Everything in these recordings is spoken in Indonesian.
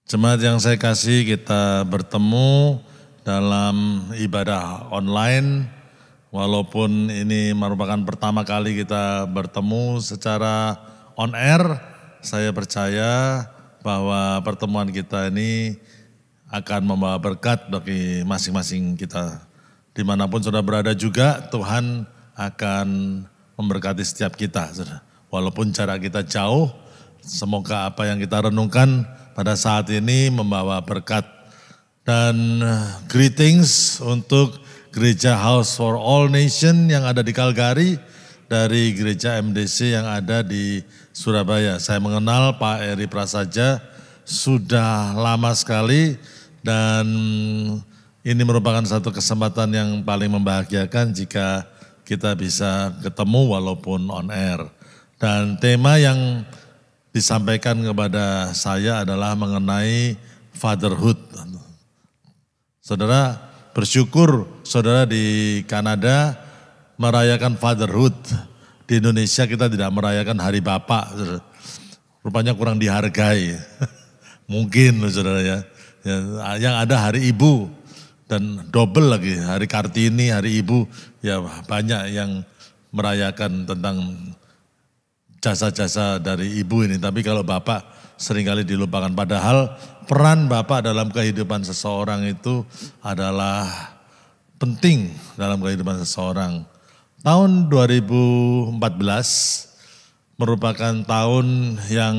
Jemaat yang saya kasih, kita bertemu dalam ibadah online. Walaupun ini merupakan pertama kali kita bertemu secara on air, saya percaya bahwa pertemuan kita ini akan membawa berkat bagi masing-masing kita. Dimanapun sudah berada juga, Tuhan akan memberkati setiap kita. Walaupun jarak kita jauh, semoga apa yang kita renungkan pada saat ini membawa berkat. Dan greetings untuk Gereja House for All Nation yang ada di Calgary, dari Gereja MDC yang ada di Surabaya. Saya mengenal Pak Eri Prasaja sudah lama sekali, dan ini merupakan satu kesempatan yang paling membahagiakan jika kita bisa ketemu walaupun on air. Dan tema yang disampaikan kepada saya adalah mengenai fatherhood. Saudara, bersyukur saudara di Kanada merayakan fatherhood. Di Indonesia kita tidak merayakan hari bapak. Rupanya kurang dihargai. Mungkin saudara ya. Yang ada hari ibu. Dan double lagi, hari Kartini, hari ibu. Ya banyak yang merayakan tentang jasa-jasa dari ibu ini, tapi kalau bapak seringkali dilupakan. Padahal peran bapak dalam kehidupan seseorang itu adalah penting dalam kehidupan seseorang. Tahun 2014 merupakan tahun yang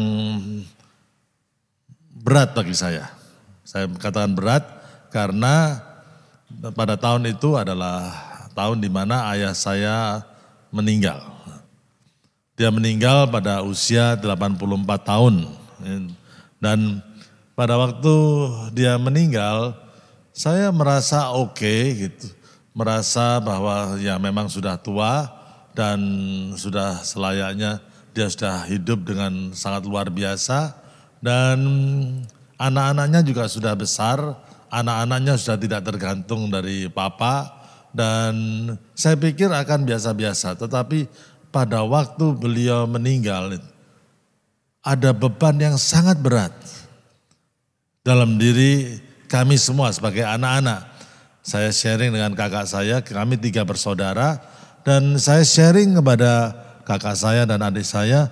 berat bagi saya. Saya katakan berat karena pada tahun itu adalah tahun di mana ayah saya meninggal. Dia meninggal pada usia 84 tahun. Dan pada waktu dia meninggal, saya merasa oke gitu. Merasa bahwa ya memang sudah tua dan sudah selayaknya dia sudah hidup dengan sangat luar biasa. Dan anak-anaknya juga sudah besar, anak-anaknya sudah tidak tergantung dari papa. Dan saya pikir akan biasa-biasa, tetapi pada waktu beliau meninggal, ada beban yang sangat berat dalam diri kami semua sebagai anak-anak. Saya sharing dengan kakak saya, kami 3 bersaudara, dan saya sharing kepada kakak saya dan adik saya,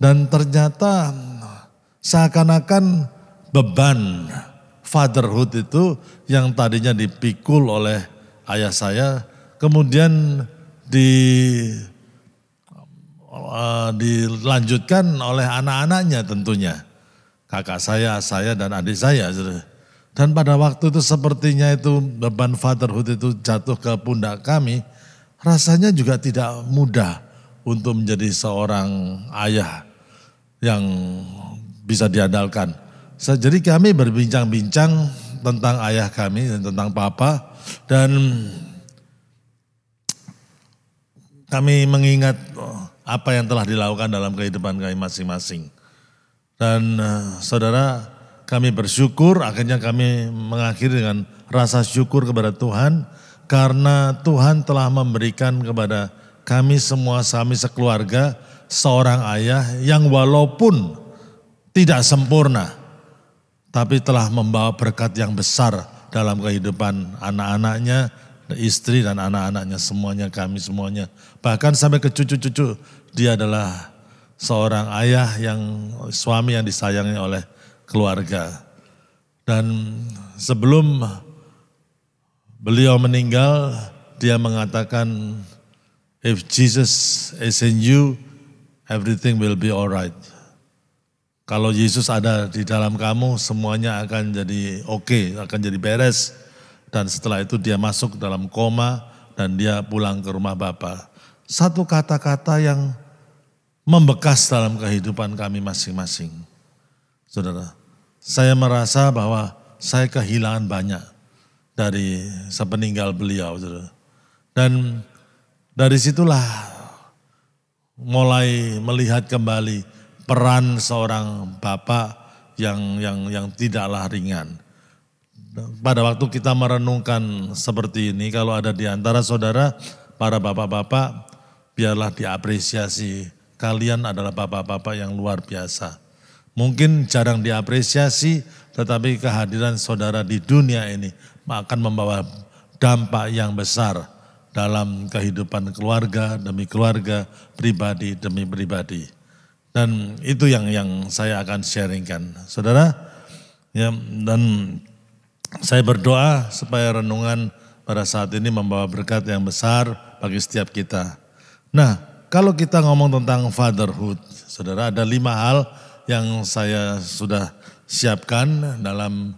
dan ternyata seakan-akan beban fatherhood itu yang tadinya dipikul oleh ayah saya, kemudian dilanjutkan oleh anak-anaknya tentunya. Kakak saya dan adik saya. Dan pada waktu itu sepertinya itu beban fatherhood itu jatuh ke pundak kami. Rasanya juga tidak mudah untuk menjadi seorang ayah yang bisa diandalkan. Jadi kami berbincang-bincang tentang ayah kami dan tentang papa. Dan kami mengingat apa yang telah dilakukan dalam kehidupan kami masing-masing. Dan saudara, kami bersyukur, akhirnya kami mengakhiri dengan rasa syukur kepada Tuhan, karena Tuhan telah memberikan kepada kami semua, kami sekeluarga, seorang ayah yang walaupun tidak sempurna, tapi telah membawa berkat yang besar dalam kehidupan anak-anaknya, istri dan anak-anaknya, semuanya, kami semuanya. Bahkan sampai ke cucu-cucu, dia adalah seorang ayah yang suami yang disayangi oleh keluarga. Dan sebelum beliau meninggal, dia mengatakan, if Jesus is in you, everything will be alright. Kalau Yesus ada di dalam kamu, semuanya akan jadi oke, akan jadi beres. Dan setelah itu dia masuk dalam koma dan dia pulang ke rumah Bapa. Satu kata-kata yang membekas dalam kehidupan kami masing-masing. Saudara, saya merasa bahwa saya kehilangan banyak dari sepeninggal beliau. Saudara. Dan dari situlah mulai melihat kembali peran seorang bapak yang tidaklah ringan. Pada waktu kita merenungkan seperti ini, kalau ada di antara saudara, para bapak-bapak, biarlah diapresiasi. Kalian adalah bapak-bapak yang luar biasa. Mungkin jarang diapresiasi, tetapi kehadiran saudara di dunia ini akan membawa dampak yang besar dalam kehidupan keluarga demi keluarga, pribadi demi pribadi. Dan itu yang saya akan sharingkan. Saudara, ya, dan saya berdoa supaya renungan pada saat ini membawa berkat yang besar bagi setiap kita. Nah, kalau kita ngomong tentang fatherhood, saudara, ada 5 hal yang saya sudah siapkan dalam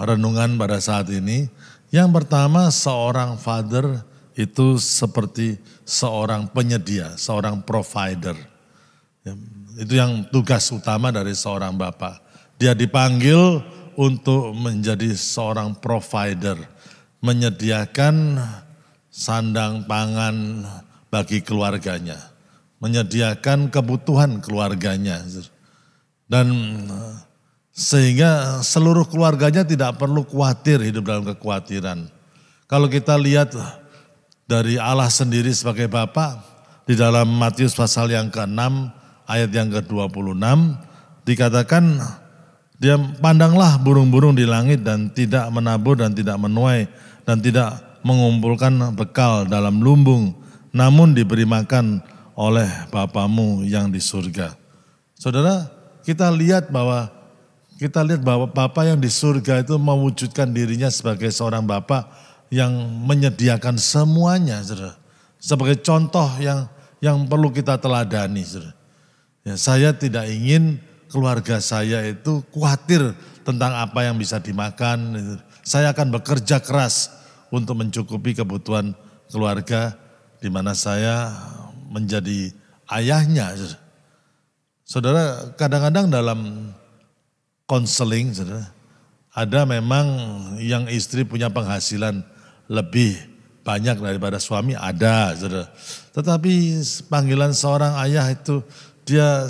renungan pada saat ini. Yang pertama, seorang father itu seperti seorang penyedia, seorang provider. Itu yang tugas utama dari seorang bapak. Dia dipanggil untuk menjadi seorang provider, menyediakan sandang pangan bagi keluarganya, menyediakan kebutuhan keluarganya. Dan sehingga seluruh keluarganya tidak perlu khawatir hidup dalam kekhawatiran. Kalau kita lihat dari Allah sendiri sebagai Bapa, di dalam Matius pasal yang ke-6 ayat yang ke-26 dikatakan, dia pandanglah burung-burung di langit dan tidak menabur dan tidak menuai dan tidak mengumpulkan bekal dalam lumbung, namun diberi makan oleh Bapamu yang di surga. Saudara, kita lihat bahwa Bapa yang di surga itu mewujudkan dirinya sebagai seorang Bapa yang menyediakan semuanya, saudara. Sebagai contoh yang perlu kita teladani, saudara. Ya, saya tidak ingin keluarga saya itu khawatir tentang apa yang bisa dimakan. Saya akan bekerja keras untuk mencukupi kebutuhan keluarga di mana saya menjadi ayahnya. Saudara, kadang-kadang dalam konseling, saudara, ada memang yang istri punya penghasilan lebih banyak daripada suami, ada, saudara. Tetapi panggilan seorang ayah itu dia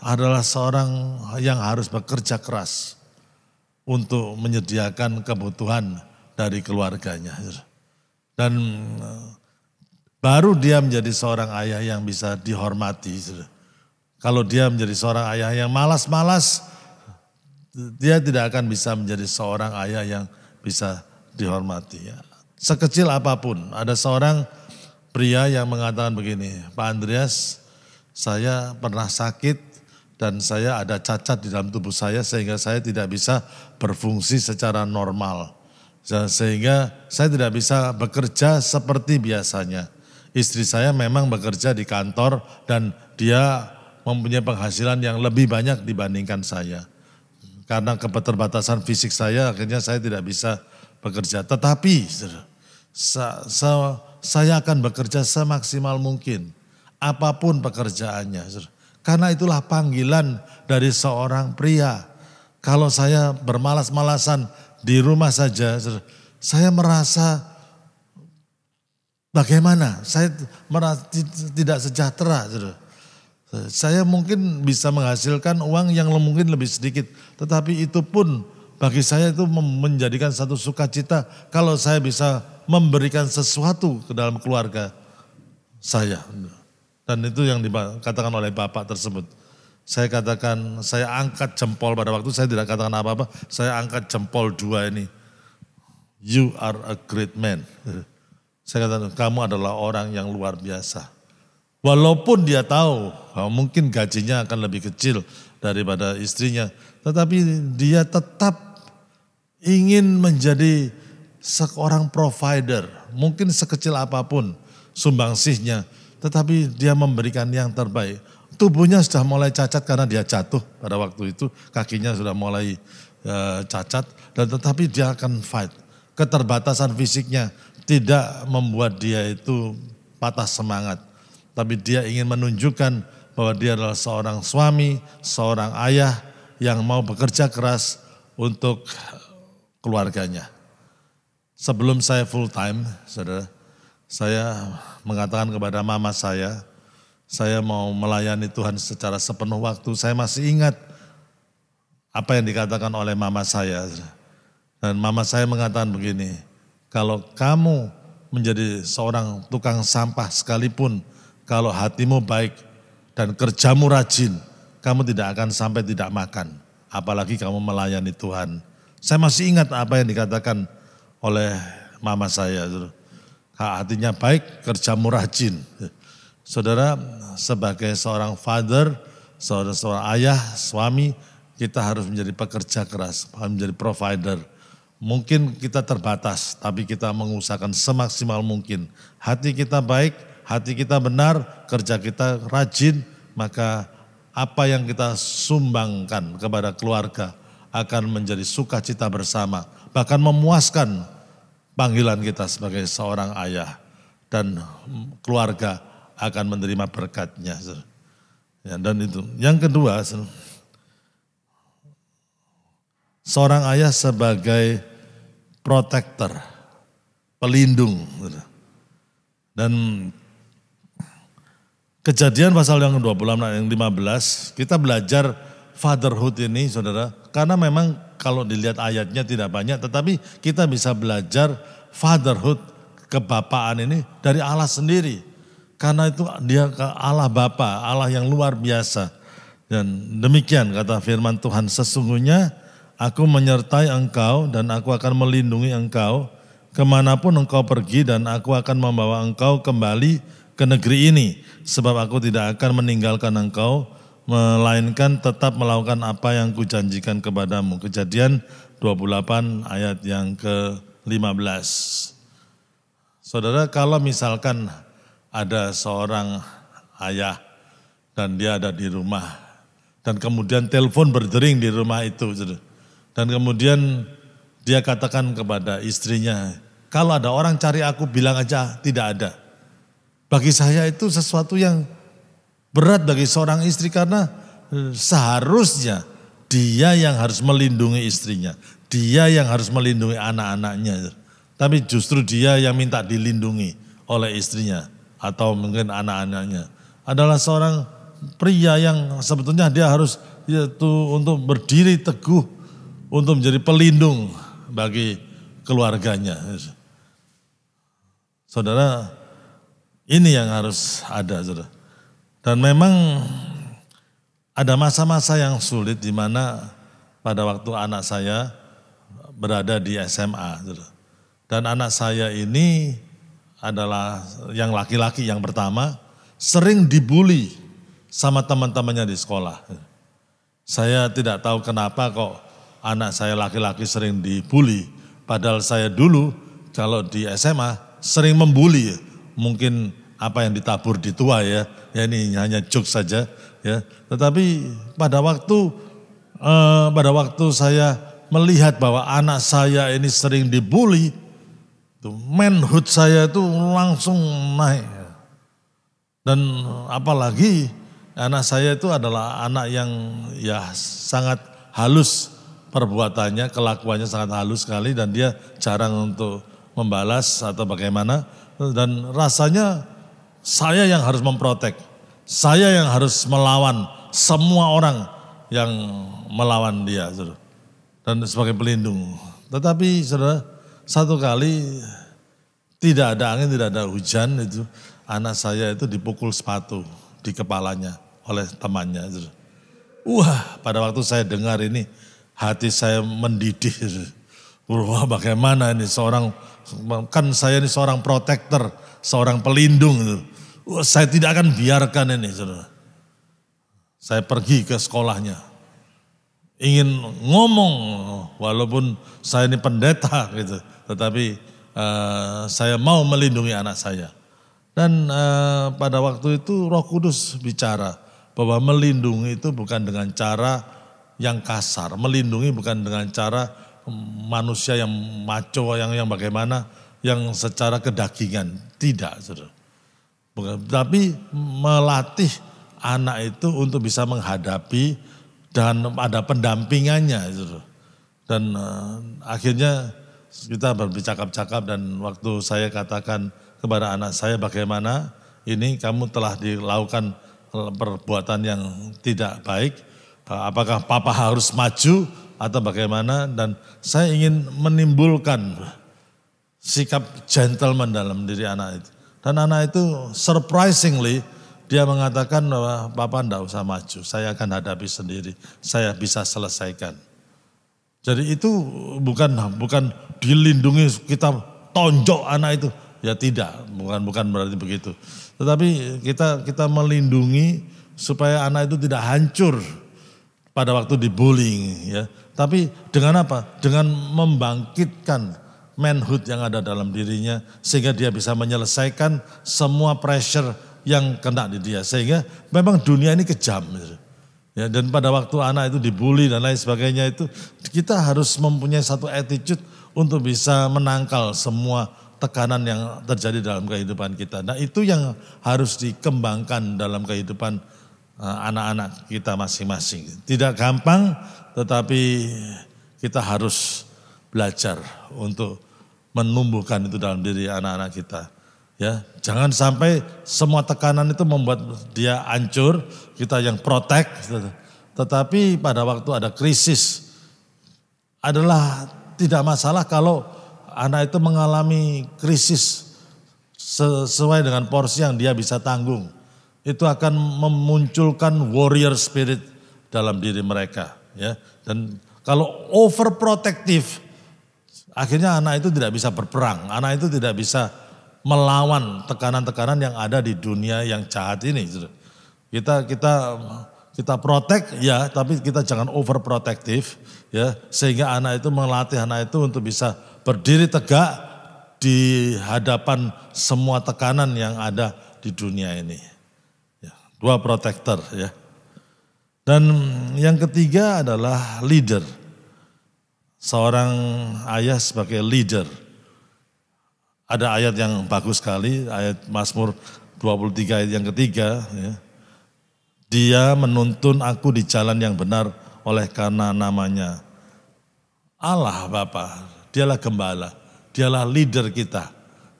adalah seorang yang harus bekerja keras untuk menyediakan kebutuhan dari keluarganya. Dan baru dia menjadi seorang ayah yang bisa dihormati. Kalau dia menjadi seorang ayah yang malas-malas, dia tidak akan bisa menjadi seorang ayah yang bisa dihormati. Sekecil apapun, ada seorang pria yang mengatakan begini, Pak Andreas, saya pernah sakit, dan saya ada cacat di dalam tubuh saya sehingga saya tidak bisa berfungsi secara normal. Sehingga saya tidak bisa bekerja seperti biasanya. Istri saya memang bekerja di kantor dan dia mempunyai penghasilan yang lebih banyak dibandingkan saya. Karena keterbatasan fisik saya akhirnya saya tidak bisa bekerja. Tetapi saya akan bekerja semaksimal mungkin. Apapun pekerjaannya. Karena itulah panggilan dari seorang pria. Kalau saya bermalas-malasan di rumah saja, saya merasa bagaimana? Saya merasa tidak sejahtera. Saya mungkin bisa menghasilkan uang yang mungkin lebih sedikit. Tetapi itu pun bagi saya itu menjadikan satu sukacita kalau saya bisa memberikan sesuatu ke dalam keluarga saya. Dan itu yang dikatakan oleh Bapak tersebut. Saya katakan, saya angkat jempol pada waktu saya tidak katakan apa-apa. Saya angkat jempol 2 ini. You are a great man. Saya katakan, kamu adalah orang yang luar biasa. Walaupun dia tahu bahwa mungkin gajinya akan lebih kecil daripada istrinya. Tetapi dia tetap ingin menjadi seorang provider. Mungkin sekecil apapun sumbangsihnya. Tetapi dia memberikan yang terbaik. Tubuhnya sudah mulai cacat karena dia jatuh pada waktu itu. Kakinya sudah mulai cacat. Dan tetapi dia akan fight. Keterbatasan fisiknya tidak membuat dia itu patah semangat. Tapi dia ingin menunjukkan bahwa dia adalah seorang suami, seorang ayah yang mau bekerja keras untuk keluarganya. Sebelum saya full time, saudara, saya mengatakan kepada mama saya mau melayani Tuhan secara sepenuh waktu. Saya masih ingat apa yang dikatakan oleh mama saya. Dan mama saya mengatakan begini, kalau kamu menjadi seorang tukang sampah sekalipun, kalau hatimu baik dan kerjamu rajin, kamu tidak akan sampai tidak makan. apalagi kamu melayani Tuhan. Saya masih ingat apa yang dikatakan oleh mama saya. Hatinya baik, kerjamu rajin. Saudara, sebagai seorang father, seorang ayah, suami, kita harus menjadi pekerja keras, menjadi provider. Mungkin kita terbatas, tapi kita mengusahakan semaksimal mungkin. Hati kita baik, hati kita benar, kerja kita rajin, maka apa yang kita sumbangkan kepada keluarga akan menjadi sukacita bersama. Bahkan memuaskan panggilan kita sebagai seorang ayah. Dan keluarga akan menerima berkatnya. Ya, dan itu. Yang kedua, seorang ayah sebagai protector, pelindung. Dan Kejadian pasal yang 26 yang 15, kita belajar fatherhood ini saudara, karena memang kalau dilihat ayatnya tidak banyak, tetapi kita bisa belajar fatherhood, kebapaan ini dari Allah sendiri. Karena itu dia Allah Bapa, Allah yang luar biasa. Dan demikian kata firman Tuhan, sesungguhnya aku menyertai engkau dan aku akan melindungi engkau kemanapun engkau pergi dan aku akan membawa engkau kembali ke negeri ini. Sebab aku tidak akan meninggalkan engkau, melainkan tetap melakukan apa yang kujanjikan kepadamu. Kejadian 28 ayat yang ke-15. Saudara, kalau misalkan ada seorang ayah dan dia ada di rumah, dan kemudian telepon berdering di rumah itu, dan kemudian dia katakan kepada istrinya, kalau ada orang cari aku bilang aja tidak ada. Bagi saya itu sesuatu yang berat bagi seorang istri karena seharusnya dia yang harus melindungi istrinya. Dia yang harus melindungi anak-anaknya. Tapi justru dia yang minta dilindungi oleh istrinya atau mungkin anak-anaknya. Adalah seorang pria yang sebetulnya dia harus yaitu untuk berdiri teguh untuk menjadi pelindung bagi keluarganya. Saudara, ini yang harus ada, saudara. Dan memang ada masa-masa yang sulit di mana pada waktu anak saya berada di SMA, saudara. Dan anak saya ini adalah yang laki-laki yang pertama, sering dibully sama teman-temannya di sekolah. Saya tidak tahu kenapa kok anak saya laki-laki sering dibully. Padahal saya dulu kalau di SMA sering membuli. Mungkin apa yang ditabur dituai ya ini hanya jokes saja ya. Tetapi pada waktu saya melihat bahwa anak saya ini sering dibully, manhood saya itu langsung naik. Dan apalagi anak saya itu adalah anak yang ya sangat halus perbuatannya, kelakuannya sangat halus sekali dan dia jarang untuk membalas atau bagaimana. Dan rasanya saya yang harus memprotek, saya yang harus melawan semua orang yang melawan dia, saudara. Dan sebagai pelindung. Tetapi saudara, satu kali tidak ada angin, tidak ada hujan, itu anak saya itu dipukul sepatu di kepalanya oleh temannya. Saudara. Wah, pada waktu saya dengar ini, hati saya mendidih. Saudara. Wah, bagaimana ini kan saya ini seorang protektor, seorang pelindung. Wah, saya tidak akan biarkan ini, saudara. Saya pergi ke sekolahnya, ingin ngomong, walaupun saya ini pendeta gitu, tetapi saya mau melindungi anak saya. Dan pada waktu itu Roh Kudus bicara bahwa melindungi itu bukan dengan cara yang kasar, melindungi bukan dengan cara manusia yang maco, yang bagaimana, yang secara kedagingan. Tidak, saudara. Tapi melatih anak itu untuk bisa menghadapi dan ada pendampingannya. Saudara. Dan akhirnya kita bercakap-cakap dan waktu saya katakan kepada anak saya bagaimana ini kamu telah dilakukan perbuatan yang tidak baik. Apakah papa harus maju atau bagaimana, dan saya ingin menimbulkan sikap gentleman dalam diri anak itu. Dan anak itu surprisingly dia mengatakan bahwa Papa enggak usah maju, saya akan hadapi sendiri, saya bisa selesaikan. Jadi itu bukan dilindungi, kita tonjok anak itu. Ya tidak, bukan berarti begitu. Tetapi kita melindungi supaya anak itu tidak hancur pada waktu dibullying, ya. Tapi dengan apa? Dengan membangkitkan manhood yang ada dalam dirinya sehingga dia bisa menyelesaikan semua pressure yang kena di dia. Sehingga memang dunia ini kejam. Ya, dan pada waktu anak itu dibully dan lain sebagainya itu kita harus mempunyai satu attitude untuk bisa menangkal semua tekanan yang terjadi dalam kehidupan kita. Nah itu yang harus dikembangkan dalam kehidupan anak-anak kita masing-masing. Tidak gampang, tetapi kita harus belajar untuk menumbuhkan itu dalam diri anak-anak kita. Ya, jangan sampai semua tekanan itu membuat dia hancur, kita yang protect. Tetapi pada waktu ada krisis adalah tidak masalah kalau anak itu mengalami krisis sesuai dengan porsi yang dia bisa tanggung. Itu akan memunculkan warrior spirit dalam diri mereka. Ya. Dan kalau overprotective, akhirnya anak itu tidak bisa berperang. Anak itu tidak bisa melawan tekanan-tekanan yang ada di dunia yang jahat ini. Kita protect ya, tapi kita jangan overprotective ya, sehingga anak itu melatih anak itu untuk bisa berdiri tegak di hadapan semua tekanan yang ada di dunia ini. Ya, 2 protector ya. Dan yang ketiga adalah leader. Seorang ayah sebagai leader. Ada ayat yang bagus sekali, ayat Mazmur 23 ayat yang ketiga. Ya. Dia menuntun aku di jalan yang benar oleh karena namanya. Allah Bapa, dialah gembala, dialah leader kita.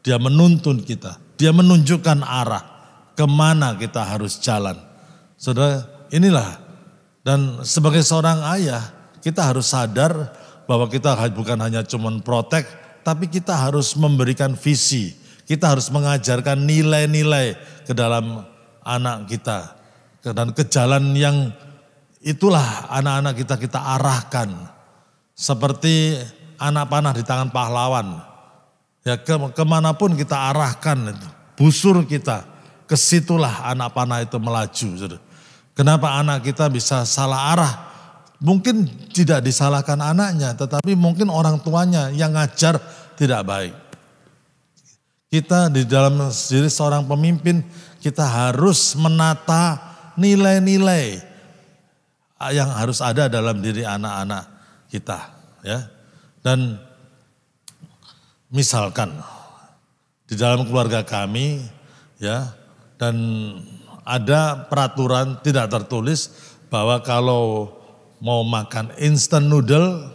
Dia menuntun kita, dia menunjukkan arah kemana kita harus jalan. Saudara, inilah. Dan sebagai seorang ayah, kita harus sadar bahwa kita bukan hanya cuman protect, tapi kita harus memberikan visi. Kita harus mengajarkan nilai-nilai ke dalam anak kita. Dan ke jalan yang itulah anak-anak kita arahkan. Seperti anak panah di tangan pahlawan. Ya kemanapun kita arahkan, busur kita, kesitulah anak panah itu melaju. Kenapa anak kita bisa salah arah? Mungkin tidak disalahkan anaknya, tetapi mungkin orang tuanya yang ngajar tidak baik. Kita di dalam diri seorang pemimpin, kita harus menata nilai-nilai yang harus ada dalam diri anak-anak kita. Ya. Dan misalkan di dalam keluarga kami, ya, dan ada peraturan tidak tertulis bahwa kalau mau makan instant noodle,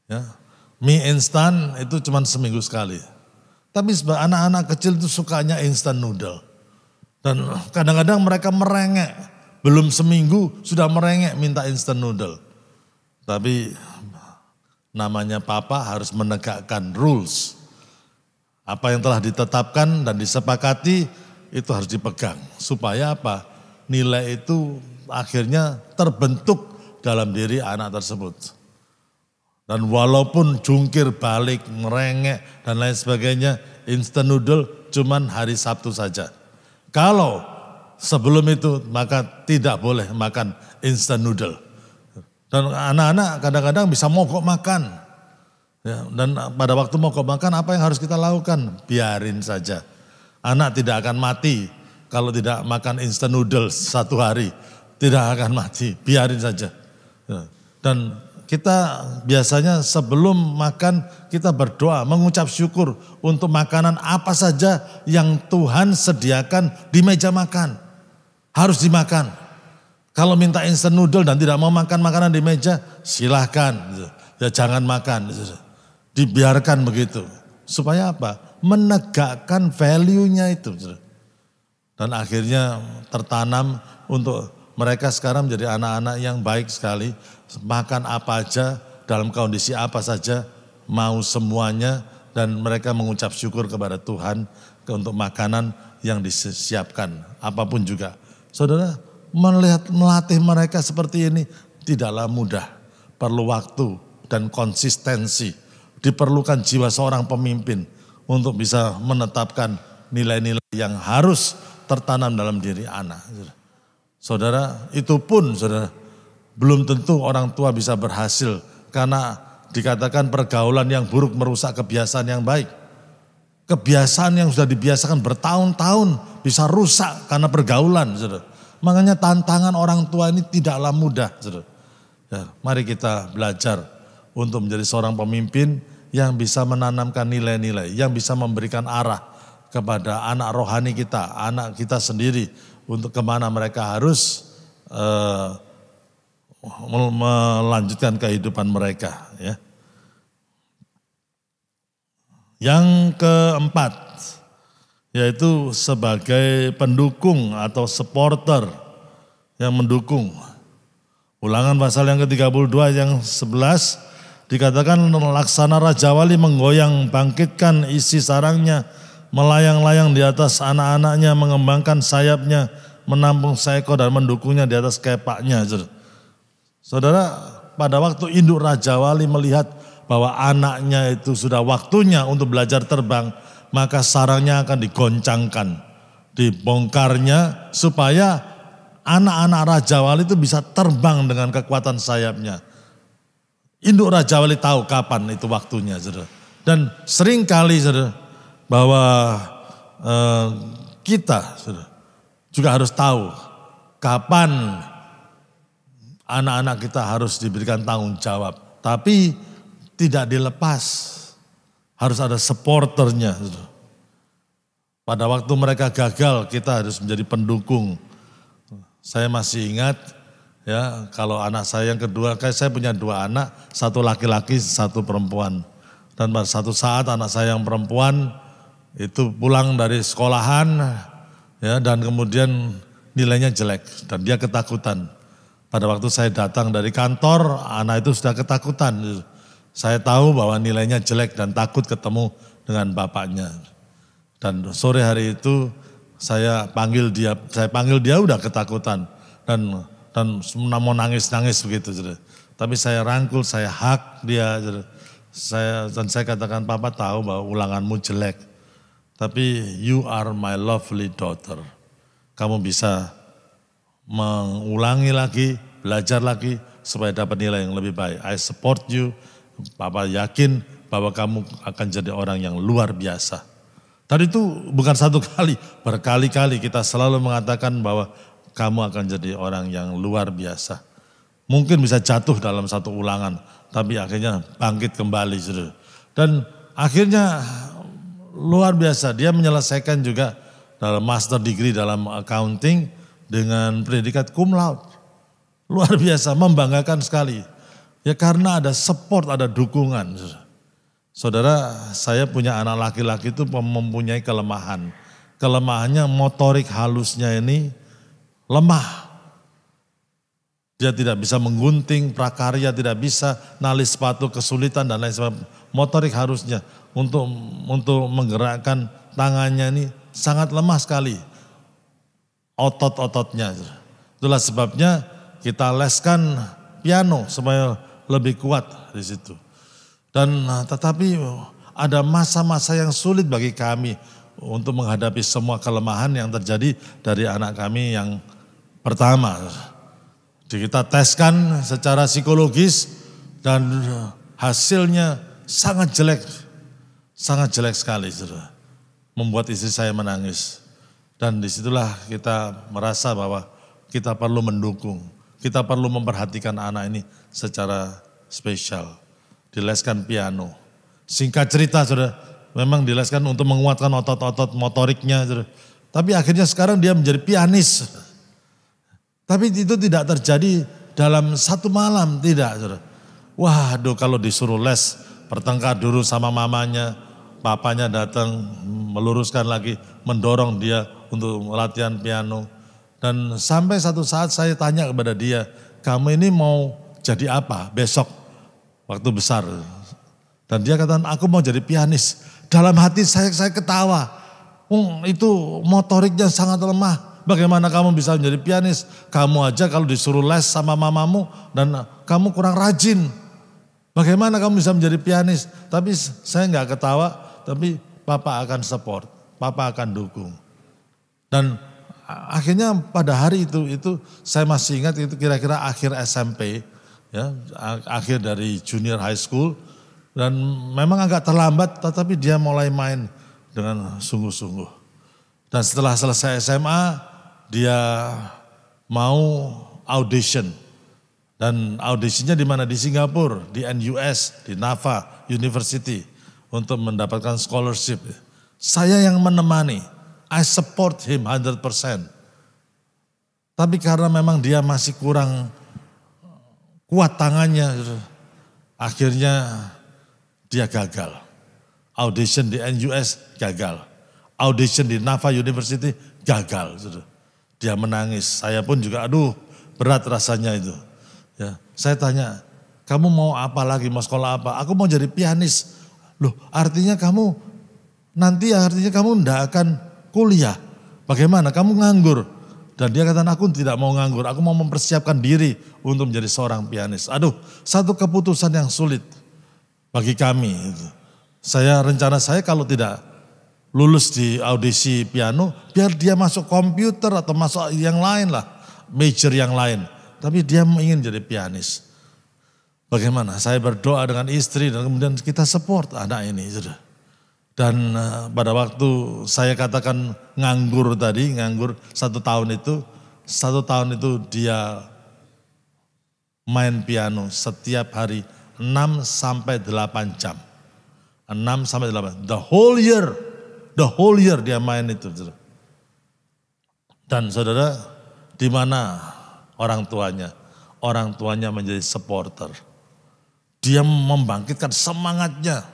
ya, mie instan itu cuma seminggu sekali. Tapi anak-anak kecil itu sukanya instant noodle. Dan kadang-kadang mereka merengek, belum seminggu sudah merengek minta instant noodle. Tapi namanya papa harus menegakkan rules. Apa yang telah ditetapkan dan disepakati itu harus dipegang. Supaya apa? Nilai itu akhirnya terbentuk dalam diri anak tersebut. Dan walaupun jungkir balik, merengek dan lain sebagainya, instant noodle cuman hari Sabtu saja. Kalau sebelum itu maka tidak boleh makan instant noodle. Dan anak-anak kadang-kadang bisa mogok makan. Ya, dan pada waktu mogok makan apa yang harus kita lakukan? Biarin saja. Anak tidak akan mati kalau tidak makan instant noodles 1 hari. Tidak akan mati, biarin saja. Ya. Dan kita biasanya sebelum makan kita berdoa, mengucap syukur untuk makanan apa saja yang Tuhan sediakan di meja makan. Harus dimakan. Kalau minta instant noodle dan tidak mau makan makanan di meja, silahkan. Ya jangan makan. Dibiarkan begitu. Supaya apa? Menegakkan value-nya itu. Dan akhirnya tertanam untuk mereka sekarang menjadi anak-anak yang baik sekali. Makan apa aja, dalam kondisi apa saja, mau semuanya. Dan mereka mengucap syukur kepada Tuhan untuk makanan yang disiapkan, apapun juga. Saudara, melatih mereka seperti ini tidaklah mudah. Perlu waktu dan konsistensi. Diperlukan jiwa seorang pemimpin untuk bisa menetapkan nilai-nilai yang harus tertanam dalam diri anak. Saudara, itu pun saudara, belum tentu orang tua bisa berhasil karena dikatakan pergaulan yang buruk merusak kebiasaan yang baik. Kebiasaan yang sudah dibiasakan bertahun-tahun bisa rusak karena pergaulan. Saudara. Makanya tantangan orang tua ini tidaklah mudah. Saudara. Ya, mari kita belajar untuk menjadi seorang pemimpin yang bisa menanamkan nilai-nilai, yang bisa memberikan arah kepada anak rohani kita, anak kita sendiri untuk kemana mereka harus melanjutkan kehidupan mereka. Ya. Yang keempat, yaitu sebagai pendukung atau supporter yang mendukung. Ulangan pasal yang ke-32 yang 11 dikatakan laksana Raja Wali menggoyang bangkitkan isi sarangnya, melayang-layang di atas anak-anaknya, mengembangkan sayapnya, menampung seekor dan mendukungnya di atas kepaknya. Saudara, pada waktu induk Raja Wali melihat bahwa anaknya itu sudah waktunya untuk belajar terbang, maka sarangnya akan digoncangkan, dibongkarnya supaya anak-anak Raja Wali itu bisa terbang dengan kekuatan sayapnya. Induk Raja Wali tahu kapan itu waktunya, saudara. Dan seringkali saudara, bahwa kita saudara, juga harus tahu kapan anak-anak kita harus diberikan tanggung jawab. Tapi tidak dilepas, harus ada supporternya. Pada waktu mereka gagal, kita harus menjadi pendukung. Saya masih ingat, ya kalau anak saya yang kedua, saya punya 2 anak, 1 laki-laki, 1 perempuan. Dan pada satu saat anak saya yang perempuan itu pulang dari sekolahan, ya dan kemudian nilainya jelek dan dia ketakutan. Pada waktu saya datang dari kantor, anak itu sudah ketakutan. Saya tahu bahwa nilainya jelek dan takut ketemu dengan bapaknya. Dan sore hari itu saya panggil dia udah ketakutan dan mau nangis-nangis begitu. Tapi saya rangkul, saya hug dia. Dan saya katakan, Papa tahu bahwa ulanganmu jelek. Tapi you are my lovely daughter. Kamu bisa mengulangi lagi, belajar lagi supaya dapat nilai yang lebih baik. I support you. Papa yakin bahwa kamu akan jadi orang yang luar biasa. Tadi itu bukan 1 kali, berkali-kali kita selalu mengatakan bahwa kamu akan jadi orang yang luar biasa. Mungkin bisa jatuh dalam 1 ulangan, tapi akhirnya bangkit kembali. Dan akhirnya luar biasa, dia menyelesaikan juga dalam master degree dalam accounting dengan predikat cum laude. Luar biasa, membanggakan sekali. Ya karena ada support, ada dukungan. Saudara, saya punya anak laki-laki itu mempunyai kelemahan. Kelemahannya motorik halusnya ini lemah. Dia tidak bisa menggunting, prakarya tidak bisa, nali sepatu kesulitan dan lain sebagainya. Motorik harusnya untuk menggerakkan tangannya ini sangat lemah sekali. Otot-ototnya. Itulah sebabnya kita leskan piano supaya lebih kuat di situ. Dan tetapi ada masa-masa yang sulit bagi kami untuk menghadapi semua kelemahan yang terjadi dari anak kami yang pertama. Kita teskan secara psikologis dan hasilnya sangat jelek sekali. Membuat istri saya menangis. Dan disitulah kita merasa bahwa kita perlu mendukung. Kita perlu memperhatikan anak ini secara spesial. Dileskan piano. Singkat cerita saudara, memang dileskan untuk menguatkan otot-otot motoriknya. Saudara. Tapi akhirnya sekarang dia menjadi pianis. Tapi itu tidak terjadi dalam 1 malam, tidak saudara. Waduh kalau disuruh les, bertengkar dulu sama mamanya, papanya datang meluruskan lagi, mendorong dia untuk latihan piano. Dan sampai satu saat saya tanya kepada dia, kamu ini mau jadi apa besok waktu besar? Dan dia katakan, aku mau jadi pianis. Dalam hati saya ketawa. Itu motoriknya sangat lemah. Bagaimana kamu bisa menjadi pianis? Kamu aja kalau disuruh les sama mamamu dan kamu kurang rajin. Bagaimana kamu bisa menjadi pianis? Tapi saya nggak ketawa, tapi papa akan support, papa akan dukung. Dan akhirnya pada hari itu saya masih ingat itu kira-kira akhir SMP, ya, akhir dari junior high school. Dan memang agak terlambat, tetapi dia mulai main dengan sungguh-sungguh. Dan setelah selesai SMA, dia mau audition. Dan audisinya di mana? Di Singapura, di NUS, di NAFA University untuk mendapatkan scholarship. Saya yang menemani, I support him 100%. Tapi karena memang dia masih kurang kuat tangannya, akhirnya dia gagal. Audition di NUS gagal. Audition di NAFA University gagal. Dia menangis, saya pun juga berat rasanya itu. Ya, saya tanya, kamu mau apa lagi, mau sekolah apa? Aku mau jadi pianis. Loh, artinya kamu enggak akan kuliah. Bagaimana? Kamu nganggur. Dan dia katakan, aku tidak mau nganggur, aku mau mempersiapkan diri untuk menjadi seorang pianis. Satu keputusan yang sulit bagi kami. Rencana saya kalau tidak lulus di audisi piano, biar dia masuk komputer atau masuk yang lain lah, major yang lain. Tapi dia ingin jadi pianis. Bagaimana? Saya berdoa dengan istri dan kemudian kita support anak ini. Dan pada waktu saya katakan nganggur 1 tahun itu dia main piano setiap hari 6 sampai 8 jam. 6 sampai 8. The whole year dia main itu. Dan saudara, di mana orang tuanya? Orang tuanya menjadi supporter. Dia membangkitkan semangatnya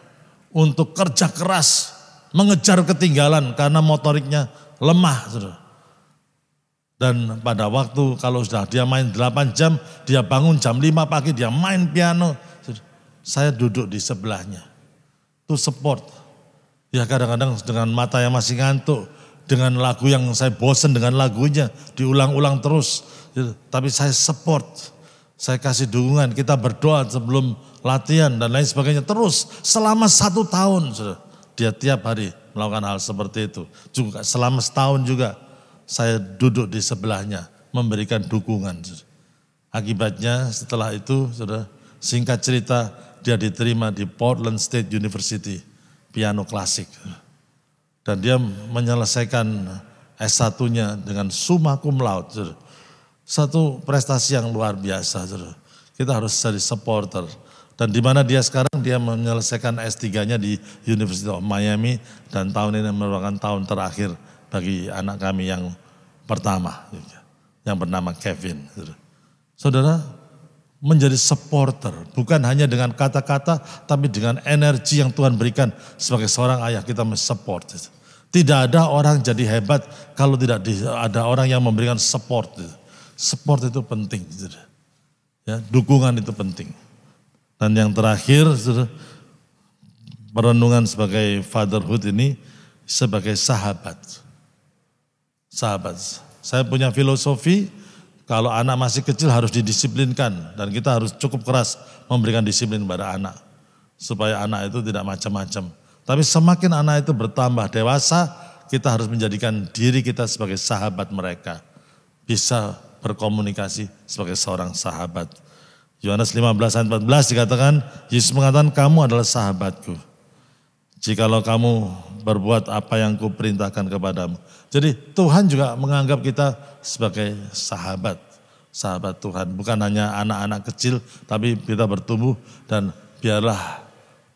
untuk kerja keras, mengejar ketinggalan karena motoriknya lemah. Saudara. Dan pada waktu kalau sudah dia main 8 jam, dia bangun jam 5 pagi, dia main piano. Saya duduk di sebelahnya. Itu support. Ya kadang-kadang dengan mata yang masih ngantuk, dengan lagu yang saya bosen dengan lagunya, diulang-ulang terus. Tapi saya support, saya kasih dukungan, kita berdoa sebelum latihan dan lain sebagainya. Terus selama 1 tahun, dia tiap hari melakukan hal seperti itu. Juga selama setahun juga saya duduk di sebelahnya, memberikan dukungan. Akibatnya setelah itu, singkat cerita, dia diterima di Portland State University. Piano klasik. Dan dia menyelesaikan S1-nya dengan summa cum laude. Satu prestasi yang luar biasa. Kita harus jadi supporter. Dan di mana dia sekarang, dia menyelesaikan S3-nya di University of Miami. Dan tahun ini merupakan tahun terakhir bagi anak kami yang pertama. Yang bernama Kevin. Saudara, menjadi supporter, bukan hanya dengan kata-kata, tapi dengan energi yang Tuhan berikan sebagai seorang ayah kita mensupport. Tidak ada orang jadi hebat kalau tidak ada orang yang memberikan support. Support itu penting, ya, dukungan itu penting. Dan yang terakhir, perenungan sebagai fatherhood ini sebagai sahabat. Sahabat, saya punya filosofi. Kalau anak masih kecil harus didisiplinkan dan kita harus cukup keras memberikan disiplin kepada anak. Supaya anak itu tidak macam-macam. Tapi semakin anak itu bertambah dewasa, kita harus menjadikan diri kita sebagai sahabat mereka. Bisa berkomunikasi sebagai seorang sahabat. Yohanes 15 ayat 14 dikatakan, Yesus mengatakan kamu adalah sahabatku. Jikalau kamu berbuat apa yang kuperintahkan kepadamu. Jadi Tuhan juga menganggap kita sebagai sahabat. Sahabat Tuhan. Bukan hanya anak-anak kecil, tapi kita bertumbuh dan biarlah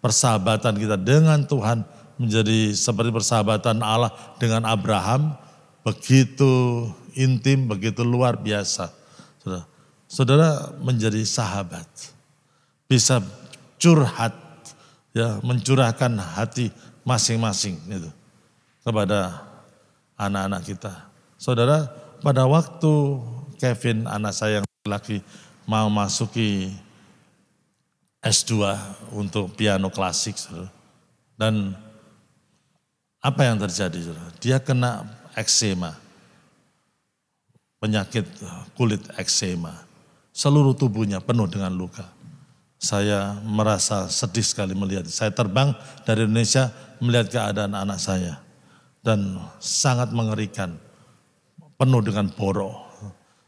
persahabatan kita dengan Tuhan menjadi seperti persahabatan Allah dengan Abraham. Begitu intim, begitu luar biasa. Saudara menjadi sahabat. Bisa curhat. Ya, mencurahkan hati masing-masing itu kepada anak-anak kita. Saudara, pada waktu Kevin, anak saya yang laki mau masuki S2 untuk piano klasik, dan Apa yang terjadi? Dia kena eksema, penyakit kulit eksema. Seluruh tubuhnya penuh dengan luka. Saya merasa sedih sekali melihat. Saya terbang dari Indonesia melihat keadaan anak saya. Dan sangat mengerikan, penuh dengan borok.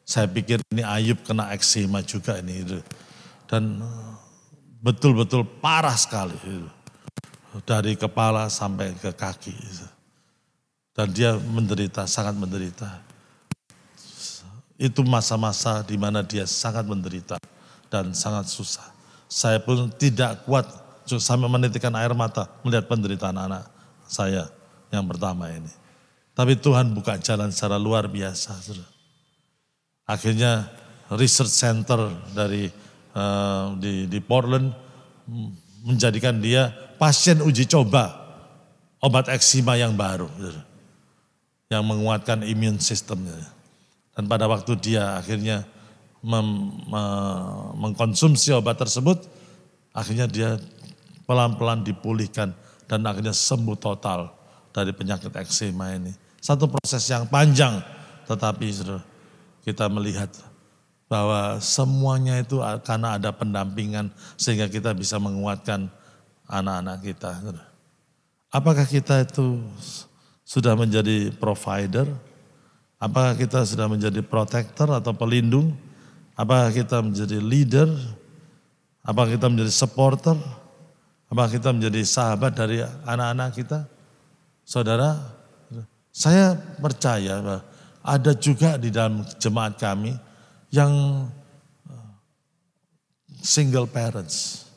Saya pikir ini Ayub kena eksema juga ini. Dan betul-betul parah sekali. Dari kepala sampai ke kaki. Dan dia menderita, sangat menderita. Itu masa-masa di mana dia sangat menderita dan sangat susah. Saya pun tidak kuat sampai menitikkan air mata melihat penderitaan anak saya yang pertama ini. Tapi Tuhan buka jalan secara luar biasa. Akhirnya research center dari di Portland menjadikan dia pasien uji coba obat eksema yang baru, yang menguatkan imun sistemnya. Dan pada waktu dia akhirnya mengkonsumsi obat tersebut, akhirnya dia pelan-pelan dipulihkan dan akhirnya sembuh total dari penyakit eksema ini. Satu proses yang panjang, tetapi kita melihat bahwa semuanya itu karena ada pendampingan sehingga kita bisa menguatkan anak-anak kita. Apakah kita itu sudah menjadi provider? Apakah kita sudah menjadi protector atau pelindung? Apakah kita menjadi leader? Apakah kita menjadi supporter? Apakah kita menjadi sahabat dari anak-anak kita? Saudara, saya percaya bahwa ada juga di dalam jemaat kami yang single parents.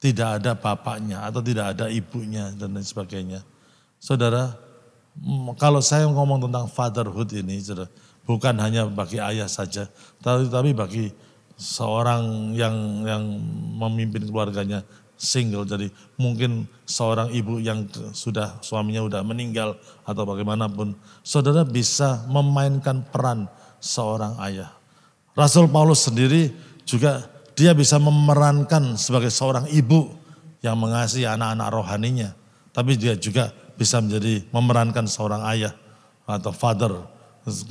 Tidak ada bapaknya atau tidak ada ibunya dan lain sebagainya. Saudara, kalau saya ngomong tentang fatherhood ini, bukan hanya bagi ayah saja, tapi bagi seorang yang memimpin keluarganya single. Jadi mungkin seorang ibu yang sudah suaminya sudah meninggal atau bagaimanapun, saudara bisa memainkan peran seorang ayah. Rasul Paulus sendiri juga dia bisa memerankan sebagai seorang ibu yang mengasihi anak-anak rohaninya, tapi dia juga bisa menjadi memerankan seorang ayah atau father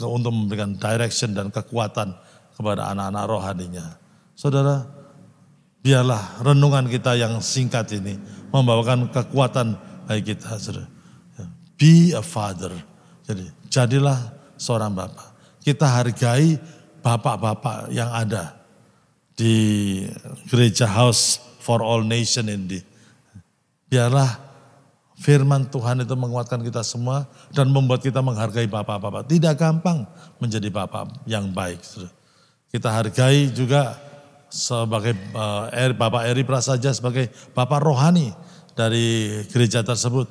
untuk memberikan direction dan kekuatan kepada anak-anak rohaninya. Saudara, biarlah renungan kita yang singkat ini membawakan kekuatan bagi kita. Saudara. Be a father. Jadi jadilah seorang bapak. Kita hargai bapak-bapak yang ada di gereja House for All Nation ini. Biarlah firman Tuhan itu menguatkan kita semua dan membuat kita menghargai bapak-bapak. Tidak gampang menjadi bapak yang baik. Kita hargai juga sebagai Bapak Eri Prasaja sebagai bapak rohani dari gereja tersebut.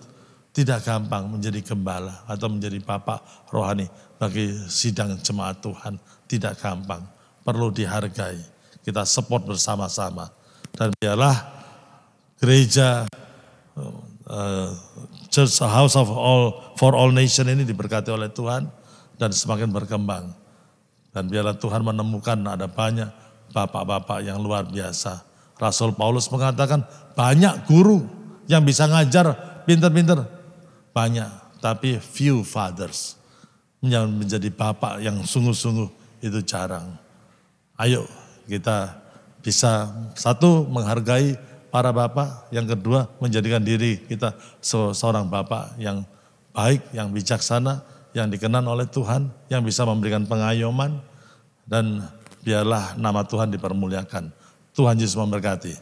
Tidak gampang menjadi gembala atau menjadi bapak rohani bagi sidang jemaat Tuhan. Tidak gampang, perlu dihargai. Kita support bersama-sama. Dan biarlah gereja Church House of All for All Nation ini diberkati oleh Tuhan dan semakin berkembang. Dan biarlah Tuhan menemukan ada banyak bapak-bapak yang luar biasa. Rasul Paulus mengatakan banyak guru yang bisa ngajar pinter-pinter. Banyak, tapi few fathers. Yang menjadi bapak yang sungguh-sungguh itu jarang. Ayo kita bisa satu menghargai para bapak, yang kedua menjadikan diri kita seorang bapak yang baik, yang bijaksana, yang dikenan oleh Tuhan, yang bisa memberikan pengayoman, dan biarlah nama Tuhan dipermuliakan. Tuhan Yesus memberkati.